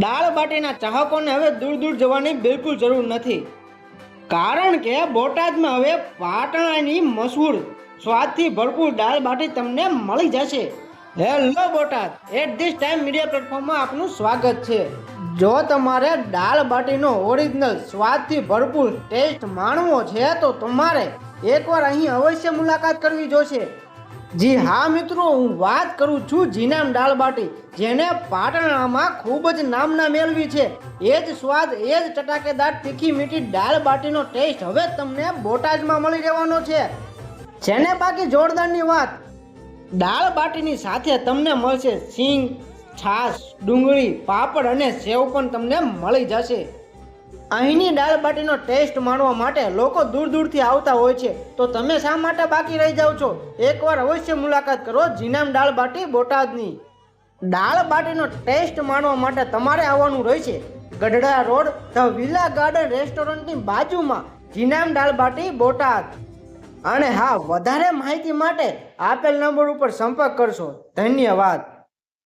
દાળ બાટીના ચાહકોને હવે દૂર દૂર જવાની બિલકુલ જરૂર નથી, કારણ કે બોટાદમાં હવે પાટણાની મશહૂર સ્વાદથી ભરપૂર દાળ બાટી તમને મળી જશે. Hello Botad, at this time media પ્લેટફોર્મમાં આપનું સ્વાગત છે. જો તમારે દાળ બાટીનો ઓરિજિનલ સ્વાદથી ભરપૂર ટેસ્ટ માણવો છે તો તમારે એકવાર અહીં અવશ્ય મુલાકાત કરવી જોશે. જી હા મિત્રો, હું વાત કરું છું જીનામ દાળ બાટી, જેને પાટણામાં ખૂબ જ નામના મેળવી છે. એ જ સ્વાદ, એ જ ચટાકેદાર તીખી મીઠી દાળ બાટીનો ટેસ્ટ હવે તમને બોટાદમાં મળી રહેવાનો છે. જેને બાકી જોરદારની વાત, દાળ બાટીની સાથે તમને મળશે સિંગ, છાશ, ડુંગળી, પાપડ અને સેવ પણ તમને મળી જશે. અહીંની દાળ બાટીનો ટેસ્ટ માણવા માટે લોકો દૂર દૂરથી આવતા હોય છે, તો તમે શા માટે બાકી રહી જાઓ છો? એકવાર અવશ્ય મુલાકાત કરો જીનામ દાળ બાટી બોટાદની. દાળ બાટીનો ટેસ્ટ માણવા માટે તમારે આવવાનું રહેશે Gadhada road the villa garden રેસ્ટોરન્ટની બાજુમાં જીનામ દાળ બાટી બોટાદ. અને હા, વધારે માહિતી માટે આપેલ નંબર ઉપર સંપર્ક કરશો. ધન્યવાદ.